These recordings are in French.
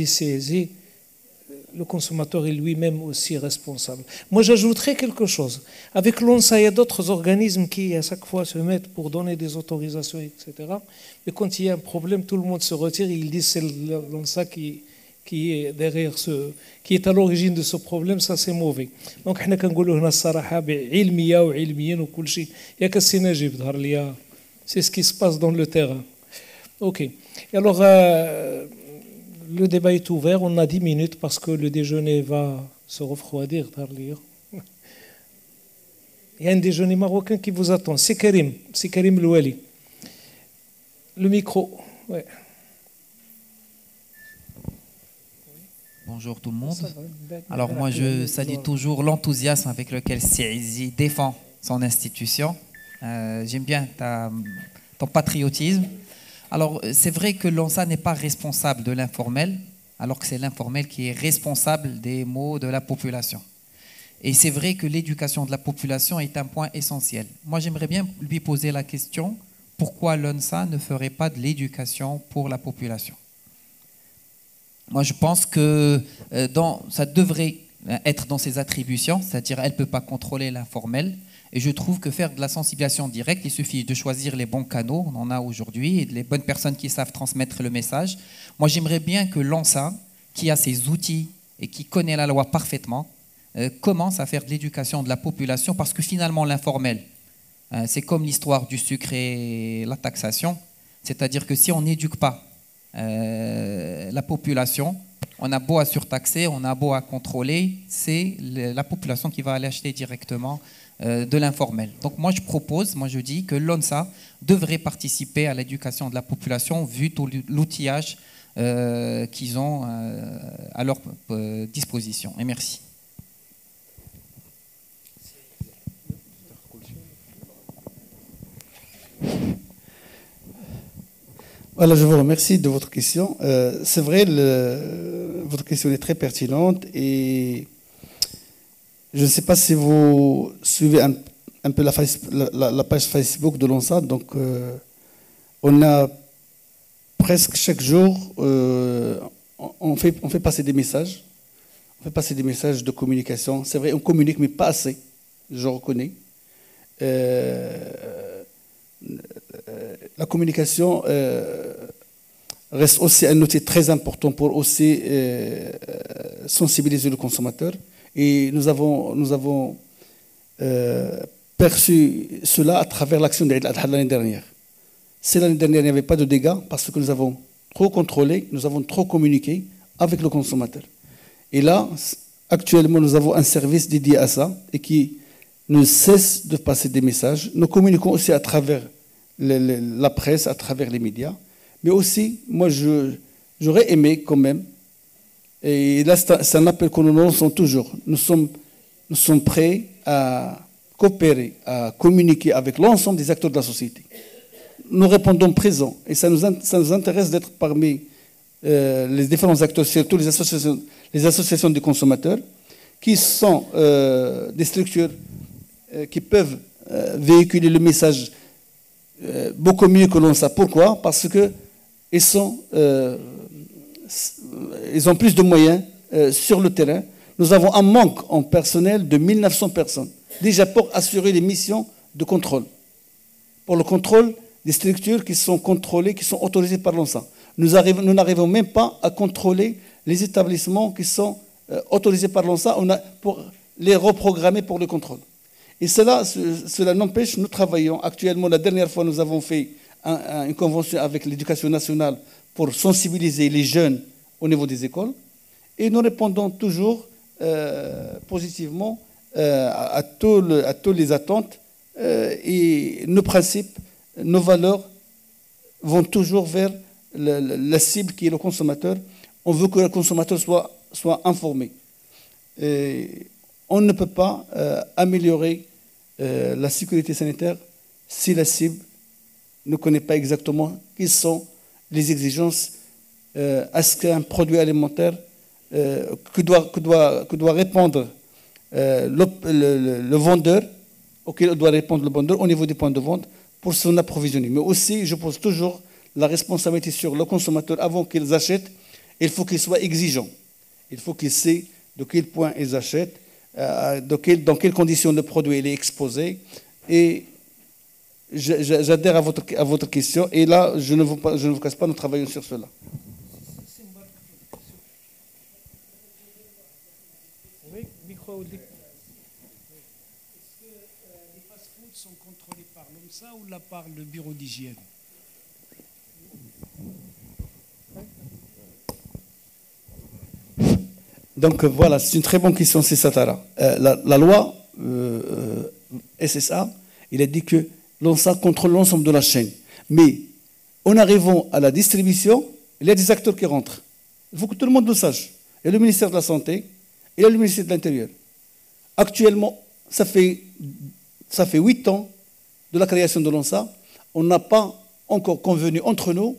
CSI, le consommateur est lui-même aussi responsable. Moi, j'ajouterais quelque chose. Avec l'ONSA, il y a d'autres organismes qui, à chaque fois, se mettent pour donner des autorisations, etc. Mais quand il y a un problème, tout le monde se retire et ils disent que c'est l'ONSA qui est derrière qui est à l'origine de ce problème, ça c'est mauvais. Donc, nous كنقولوا هنا الصراحة بعلمية وعلميا وكل شيء. ياك السي نجيب ظهر لي. C'est ce qui se passe dans le terrain. Ok. Et alors, le débat est ouvert. On a 10 minutes parce que le déjeuner va se refroidir. Il y a un déjeuner marocain qui vous attend. C'est Karim Louali. Le micro. Ouais. Bonjour tout le monde. Alors moi je salue toujours l'enthousiasme avec lequel CSI défend son institution. J'aime bien ton patriotisme. Alors c'est vrai que l'ONSA n'est pas responsable de l'informel, alors que c'est l'informel qui est responsable des maux de la population. Et c'est vrai que l'éducation de la population est un point essentiel. Moi j'aimerais bien lui poser la question, pourquoi l'ONSA ne ferait pas de l'éducation pour la population ? Moi, je pense que ça devrait être dans ses attributions, c'est-à-dire elle ne peut pas contrôler l'informel. Et je trouve que faire de la sensibilisation directe, il suffit de choisir les bons canaux, on en a aujourd'hui, et les bonnes personnes qui savent transmettre le message. Moi, j'aimerais bien que l'ONSA, qui a ses outils et qui connaît la loi parfaitement, commence à faire de l'éducation de la population, parce que finalement, l'informel, c'est comme l'histoire du sucre et la taxation, c'est-à-dire que si on n'éduque pas la population, on a beau à surtaxer, on a beau à contrôler, c'est la population qui va aller acheter directement de l'informel. Donc moi je dis que l'ONSA devrait participer à l'éducation de la population vu tout l'outillage qu'ils ont à leur disposition. Et merci. Voilà, je vous remercie de votre question. C'est vrai, votre question est très pertinente et je ne sais pas si vous suivez un peu la page Facebook de l'ONSA. Donc, on a presque chaque jour, on fait passer des messages. On fait passer des messages de communication. C'est vrai, on communique, mais pas assez, je reconnais. La communication reste aussi un outil très important pour aussi sensibiliser le consommateur. Et nous avons perçu cela à travers l'action de l'année dernière. C'est l'année dernière, il n'y avait pas de dégâts parce que nous avons trop contrôlé, nous avons trop communiqué avec le consommateur. Et là, actuellement, nous avons un service dédié à ça et qui ne cesse de passer des messages. Nous communiquons aussi à travers la presse, à travers les médias. Mais aussi, moi, j'aurais aimé quand même, et là, c'est un appel que nous lançons toujours. Nous sommes prêts à coopérer, à communiquer avec l'ensemble des acteurs de la société. Nous répondons présents, et ça nous intéresse d'être parmi les différents acteurs, surtout les associations des consommateurs, qui sont des structures qui peuvent véhiculer le message beaucoup mieux que l'ONSA. Pourquoi ? Parce qu'ils ont plus de moyens sur le terrain. Nous avons un manque en personnel de 1900 personnes, déjà pour assurer les missions de contrôle, pour le contrôle des structures qui sont contrôlées, qui sont autorisées par l'ONSA. Nous n'arrivons même pas à contrôler les établissements qui sont autorisés par l'ONSA pour les reprogrammer pour le contrôle. Et cela n'empêche, nous travaillons actuellement. La dernière fois, nous avons fait une convention avec l'éducation nationale pour sensibiliser les jeunes au niveau des écoles. Et nous répondons toujours positivement à toutes les attentes. Et nos principes, nos valeurs vont toujours vers la cible qui est le consommateur. On veut que le consommateur soit informé. Et on ne peut pas améliorer la sécurité sanitaire si la cible ne connaît pas exactement quelles sont les exigences à ce qu'un produit alimentaire que doit répondre le vendeur, auquel doit répondre le vendeur au niveau des points de vente pour son approvisionnement. Mais aussi, je pose toujours la responsabilité sur le consommateur avant qu'ils achètent il faut qu'ils soient exigeants. Il faut qu'ils sachent de quel point ils achètent, dans quelles conditions le produit est exposé. Et j'adhère à votre question. Et là, je ne vous casse pas, nous travaillons sur cela. Oui, micro. Est-ce que les fast-foods sont contrôlés par l'OMSA ou par le bureau d'hygiène? Donc voilà, c'est une très bonne question, c'est Satara. La loi SSA, il a dit que l'ONSA contrôle l'ensemble de la chaîne. Mais en arrivant à la distribution, il y a des acteurs qui rentrent. Il faut que tout le monde le sache. Il y a le ministère de la Santé et il y a le ministère de l'Intérieur. Actuellement, ça fait 8 ans de la création de l'ONSA. On n'a pas encore convenu entre nous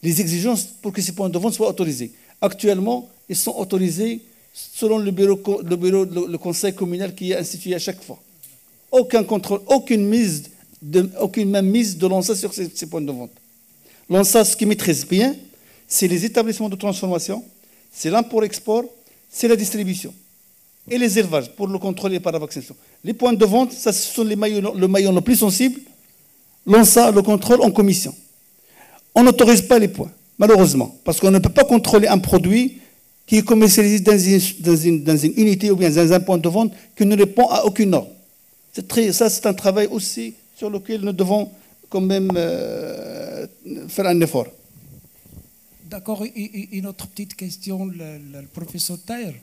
les exigences pour que ces points de vente soient autorisés. Actuellement, ils sont autorisés selon le conseil communal qui est institué à chaque fois. Aucun contrôle, aucune même mise de l'ONSA sur ces points de vente. L'ONSA, ce qui maîtrise bien, c'est les établissements de transformation, c'est l'import-export, c'est la distribution. Et les élevages, pour le contrôle et par la vaccination. Les points de vente, ça, ce sont le maillon le plus sensible. L'ONSA le contrôle en commission. On n'autorise pas les points, malheureusement, parce qu'on ne peut pas contrôler un produit qui est commercialisé dans une unité ou bien dans un point de vente qui ne répond à aucune norme. Ça, c'est un travail aussi sur lequel nous devons quand même faire un effort. D'accord, une autre petite question, le professeur Taher.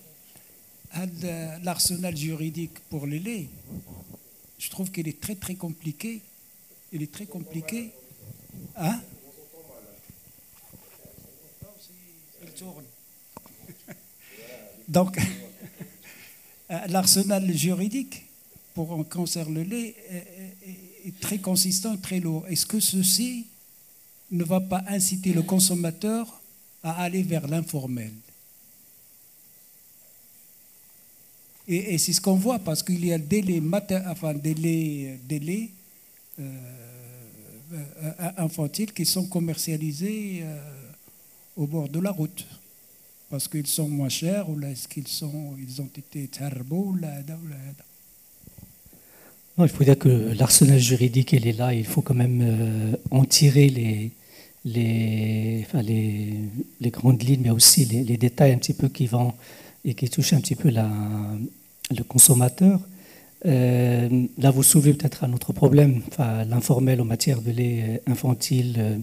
L'arsenal juridique pour le lait, je trouve qu'il est très très compliqué. Il est très compliqué. Hein? Il tourne. Donc, l'arsenal juridique pour un cancer le lait est très consistant, très lourd. Est-ce que ceci ne va pas inciter le consommateur à aller vers l'informel? Et c'est ce qu'on voit, parce qu'il y a des laits infantiles qui sont commercialisés au bord de la route, parce qu'ils sont moins chers, ou est-ce qu'ils ont été tarbos, Non, il faut dire que l'arsenal juridique, il est là. Il faut quand même en tirer les grandes lignes, mais aussi les détails un petit peu qui vont et qui touchent un petit peu le consommateur. Là, vous soulevez peut-être un autre problème, l'informel en matière de lait infantile.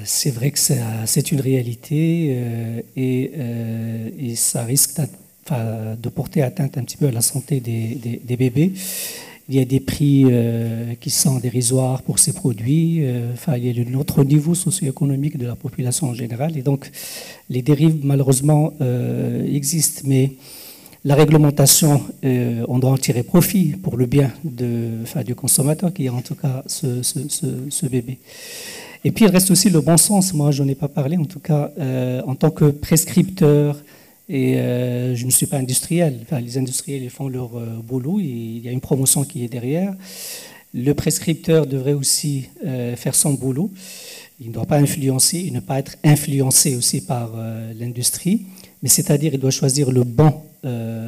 C'est vrai que c'est une réalité et ça risque de porter atteinte un petit peu à la santé des bébés. Il y a des prix qui sont dérisoires pour ces produits. Il y a notre niveau socio-économique de la population en général. Et donc, les dérives, malheureusement, existent. Mais la réglementation, on doit en tirer profit pour le bien du consommateur, qui est en tout cas ce bébé. Et puis, il reste aussi le bon sens. Moi, je n'en ai pas parlé, en tout cas, en tant que prescripteur. Et je ne suis pas industriel. Les industriels ils font leur boulot. Il y a une promotion qui est derrière. Le prescripteur devrait aussi faire son boulot. Il ne doit pas influencer, il ne pas être influencé aussi par l'industrie. Mais c'est-à-dire, il doit choisir le bon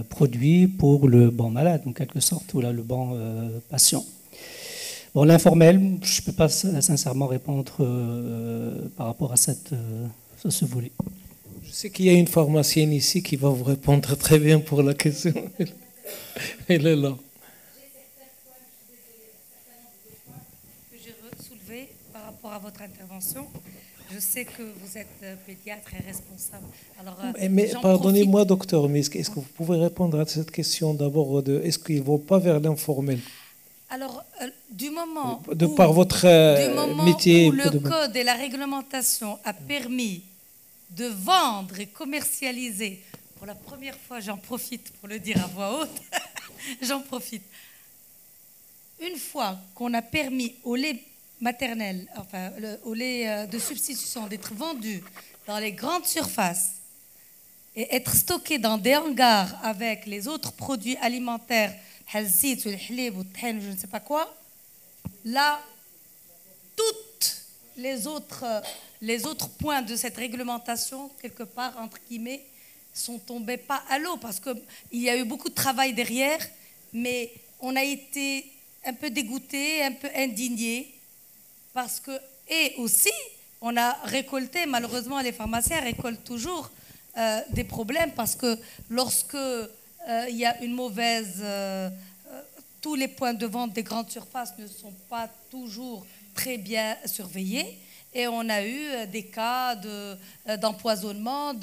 produit pour le bon malade, en quelque sorte, ou là, le bon patient. Bon, l'informel, je ne peux pas sincèrement répondre par rapport à ce volet. Je sais qu'il y a une pharmacienne ici qui va vous répondre très bien pour la question. Elle est là. Que j'ai soulevé par rapport à votre intervention. Je sais que vous êtes pédiatre et responsable. Alors, mais pardonnez-moi, docteur, mais est-ce que vous pouvez répondre à cette question d'abord est-ce qu'ils ne vont pas vers l'informel? Alors, du moment par votre métier, où le code et la réglementation a permis de vendre et commercialiser, pour la première fois, j'en profite pour le dire à voix haute, j'en profite. Une fois qu'on a permis au lait maternel, enfin au lait de substitution d'être vendu dans les grandes surfaces et être stocké dans des hangars avec les autres produits alimentaires, je ne sais pas quoi, là, toute les autres points de cette réglementation, quelque part, entre guillemets, sont tombés pas à l'eau, parce qu'il y a eu beaucoup de travail derrière, mais on a été un peu dégoûtés, un peu indignés, parce que, et aussi, on a récolté, malheureusement, les pharmaciens récoltent toujours des problèmes, parce que lorsque il y a une mauvaise... tous les points de vente des grandes surfaces ne sont pas toujours très bien surveillés, et on a eu des cas d'empoisonnement,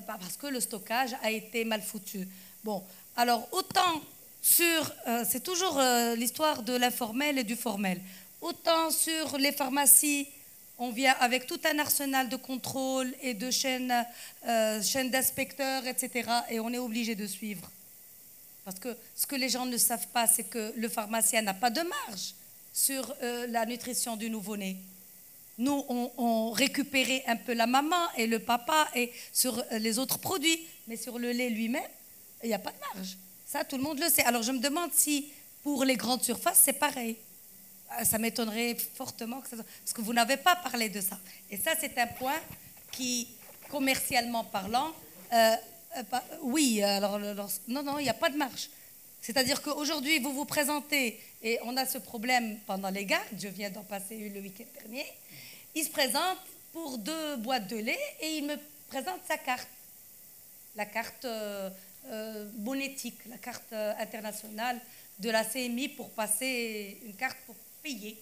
parce que le stockage a été mal foutu. Bon, alors autant c'est toujours l'histoire de l'informel et du formel. Autant sur les pharmacies, on vient avec tout un arsenal de contrôle et de chaînes d'inspecteurs, etc. Et on est obligé de suivre. Parce que ce que les gens ne savent pas, c'est que le pharmacien n'a pas de marge sur la nutrition du nouveau-né. Nous, on récupérait un peu la maman et le papa et sur les autres produits, mais sur le lait lui-même, il n'y a pas de marge. Ça, tout le monde le sait. Alors, je me demande si, pour les grandes surfaces, c'est pareil. Ça m'étonnerait fortement que ça soit... Parce que vous n'avez pas parlé de ça. Et ça, c'est un point qui, commercialement parlant, oui, alors... Non, il n'y a pas de marge. C'est-à-dire qu'aujourd'hui, vous vous présentez, et on a ce problème pendant les gardes, je viens d'en passer le week-end dernier, il se présente pour 2 boîtes de lait et il me présente sa carte. La carte... monétique, la carte internationale de la CMI pour passer une carte pour payer.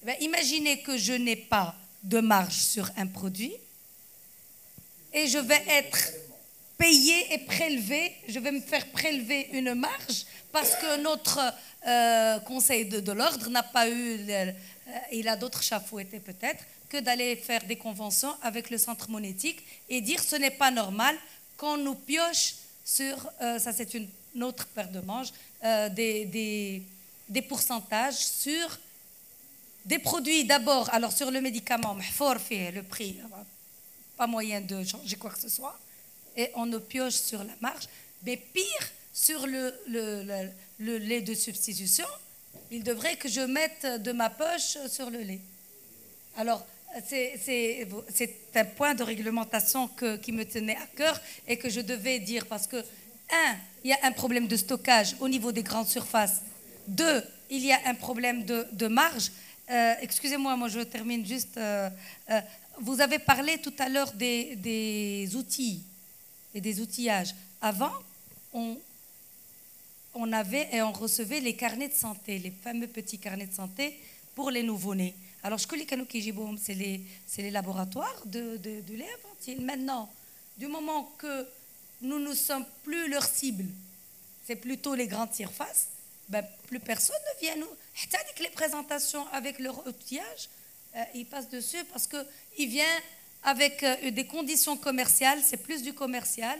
Eh bien, imaginez que je n'ai pas de marge sur un produit et je vais être payé et prélevé, je vais me faire prélever une marge parce que notre conseil de l'ordre n'a pas eu, il a d'autres chats fouettés peut-être, que d'aller faire des conventions avec le centre monétique et dire ce n'est pas normal qu'on nous pioche sur, ça c'est une autre paire de manches, des pourcentages sur des produits d'abord, alors sur le médicament, le prix, pas moyen de changer quoi que ce soit, et on nous pioche sur la marge, mais pire, sur le lait de substitution, il devrait que je mette de ma poche sur le lait. Alors, c'est un point de réglementation qui me tenait à cœur et que je devais dire parce que, 1, il y a un problème de stockage au niveau des grandes surfaces. 2, il y a un problème de marge. Excusez-moi, moi je termine juste. Vous avez parlé tout à l'heure des outils et des outillages. Avant, on avait et on recevait les carnets de santé, les fameux petits carnets de santé pour les nouveau-nés. Alors, je connais c'est les laboratoires de lait infantile. Maintenant, du moment que nous ne sommes plus leur cible, c'est plutôt les grandes surfaces, ben, plus personne ne vient nous. Avec les présentations avec leur outillage, ils passent dessus parce qu'ils viennent avec des conditions commerciales, c'est plus du commercial.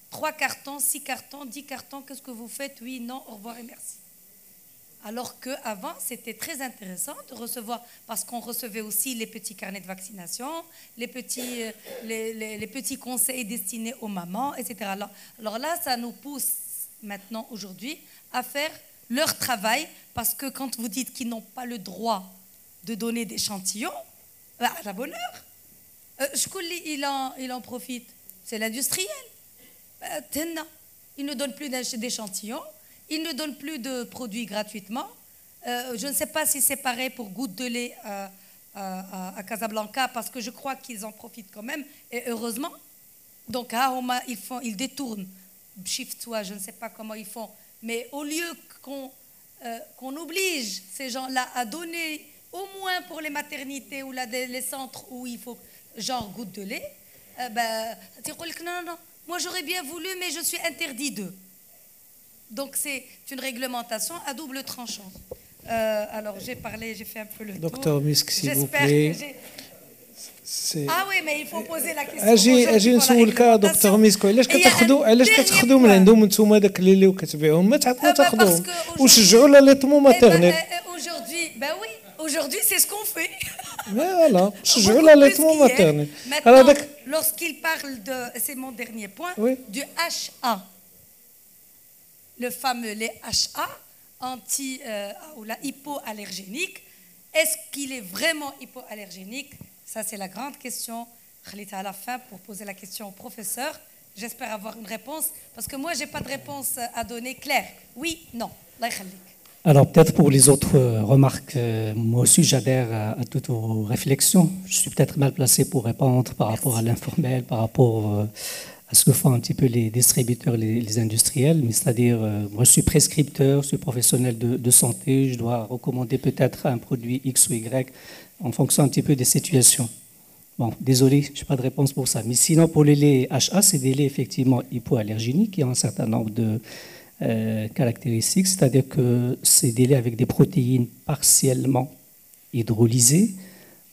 3 cartons, 6 cartons, 10 cartons, qu'est-ce que vous faites? Oui, non, au revoir et merci. Alors qu'avant, c'était très intéressant de recevoir, parce qu'on recevait aussi les petits carnets de vaccination, les petits conseils destinés aux mamans, etc. Alors là, ça nous pousse maintenant, aujourd'hui, à faire leur travail, parce que quand vous dites qu'ils n'ont pas le droit de donner d'échantillons, à la bonne heure, il en profite. C'est l'industriel. Il ne donne plus d'échantillons. Ils ne donnent plus de produits gratuitement. Je ne sais pas si c'est pareil pour Goutte de lait à Casablanca, parce que je crois qu'ils en profitent quand même, et heureusement. Donc, à Homa, ils détournent. Shift soit, je ne sais pas comment ils font. Mais au lieu qu'on oblige ces gens-là à donner, au moins pour les maternités ou les centres où il faut, genre Goutte de lait, non, moi j'aurais bien voulu, mais je suis interdit d'eux. Donc c'est une réglementation à double tranchant. Alors j'ai fait un peu le tour. Docteur Misk, s'il vous plaît. Ah oui, mais il faut poser la question. اجي نسولك دكتور ميسكو علاش كتاخذوا من عندهم انتم داك اللي كتبيعهم ما تاخذوهم وشجعوا لا ليطمو ماتيرنيل. Aujourd'hui c'est ce qu'on fait. Voilà, شجعوا لا ليطمو ماتيرنيل. Lorsqu'il parle de, c'est mon dernier point, du HA. Le fameux lait HA, ou la hypoallergénique, Est-ce qu'il est vraiment hypoallergénique? Ça, c'est la grande question. À la fin, pour poser la question au professeur, j'espère avoir une réponse, parce que moi, je n'ai pas de réponse à donner claire. Oui, non. Alors peut-être pour les autres remarques, moi aussi j'adhère à toutes vos réflexions. Je suis peut-être mal placé pour répondre par rapport à l'informel, par rapport à ce que font un petit peu les distributeurs, les industriels. Mais c'est-à-dire, moi je suis prescripteur, je suis professionnel de santé, je dois recommander peut-être un produit X ou Y en fonction un petit peu des situations. Bon, désolé, je n'ai pas de réponse pour ça. Mais sinon, pour les laits HA, c'est des laits effectivement hypoallergéniques qui ont un certain nombre de caractéristiques, c'est-à-dire que c'est des laits avec des protéines partiellement hydrolysées.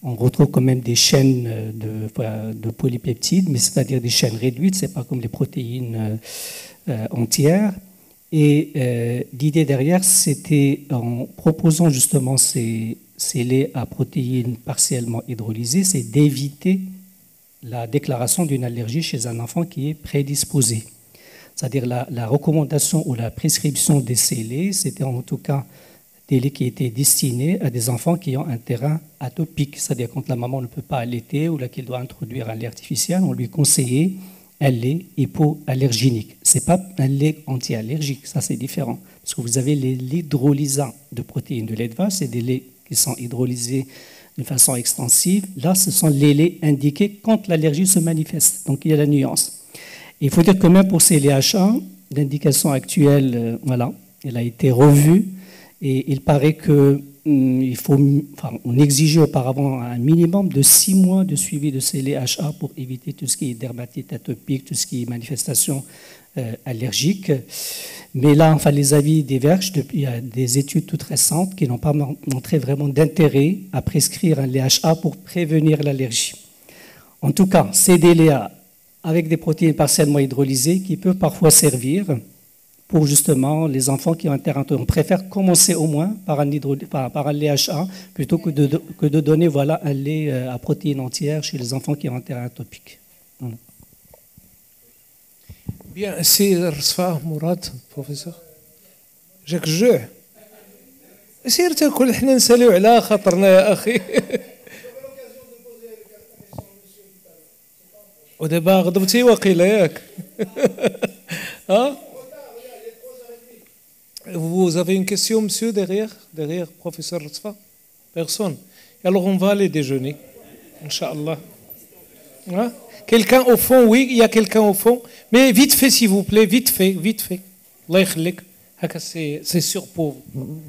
On retrouve quand même des chaînes de polypeptides, mais c'est-à-dire des chaînes réduites, ce n'est pas comme les protéines entières. Et l'idée derrière, c'était en proposant justement ces laits à protéines partiellement hydrolysées, c'est d'éviter la déclaration d'une allergie chez un enfant qui est prédisposé. C'est-à-dire la recommandation ou la prescription de ces laits, c'était en tout cas des laits qui étaient destinés à des enfants qui ont un terrain atopique. C'est-à-dire quand la maman ne peut pas allaiter ou qu'elle doit introduire un lait artificiel, on lui conseillait un lait hypoallergénique. Ce n'est pas un lait anti-allergique, ça c'est différent. Parce que vous avez les hydrolysants de protéines de lait de vache, c'est des laits qui sont hydrolysés d'une façon extensive. Là, ce sont les laits indiqués quand l'allergie se manifeste. Donc il y a la nuance. Il faut dire que même pour ces laits HA, l'indication actuelle, voilà, elle a été revue et il paraît que on exigeait auparavant un minimum de 6 mois de suivi de ces laits HA pour éviter tout ce qui est dermatite atopique, tout ce qui est manifestation allergique. Mais là, les avis divergent. Il y a des études toutes récentes qui n'ont pas montré vraiment d'intérêt à prescrire un lait HA pour prévenir l'allergie. En tout cas, ces laits avec des protéines partiellement hydrolysées qui peuvent parfois servir pour justement les enfants qui ont un terrain atopique. On préfère commencer au moins par un lait HA plutôt que de donner un lait à protéines entières chez les enfants qui ont un terrain atopique. Voilà. Bien, c'est Rasfa Mourad, professeur. جاك الجوع سير تاكل حنا نساليو على خاطرنا يا اخي ودابا غضبتي واقيلا ياك ها Vous avez une question, monsieur, derrière professeur Rasfa? Personne. Alors on va aller déjeuner, Inch'Allah. Hein? Quelqu'un au fond, oui, il y a quelqu'un au fond. Mais vite fait, s'il vous plaît, vite fait. Allah yakhlik. C'est sûr pour vous.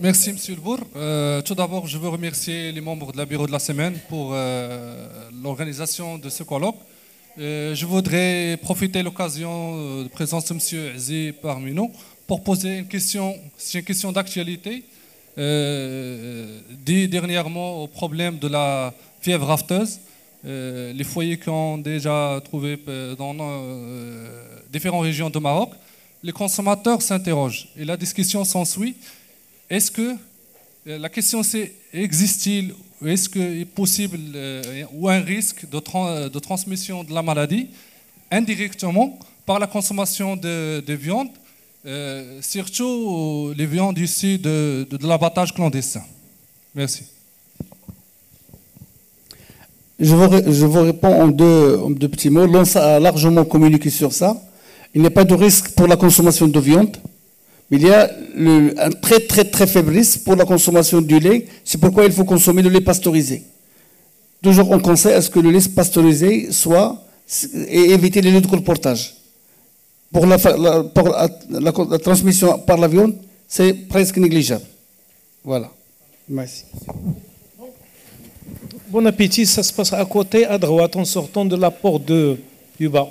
Merci, Monsieur le Bourg. Tout d'abord, je veux remercier les membres de la Bureau de la Semaine pour l'organisation de ce colloque. Je voudrais profiter de l'occasion de présence de M. Azi parmi nous pour poser une question. C'est une question d'actualité. Dit dernièrement au problème de la fièvre afteuse, les foyers qui ont déjà trouvé dans différentes régions de Maroc, les consommateurs s'interrogent et la discussion s'ensuit. Est-ce que la question c'est existe-t-il, est-ce qu'il est possible ou un risque de transmission de la maladie indirectement par la consommation de viande, surtout les viandes issues de l'abattage clandestin? Merci. Je vous réponds en deux petits mots. L'ONSA a largement communiqué sur ça. Il n'y a pas de risque pour la consommation de viande, mais il y a un très très très faible risque pour la consommation du lait. C'est pourquoi il faut consommer le lait pasteurisé. Toujours on conseille à ce que le lait pasteurisé soit et éviter les laits de colportage. Pour la transmission par la viande, c'est presque négligeable. Voilà. Merci. Bon appétit, ça se passe à côté, à droite, en sortant de la porte du bas.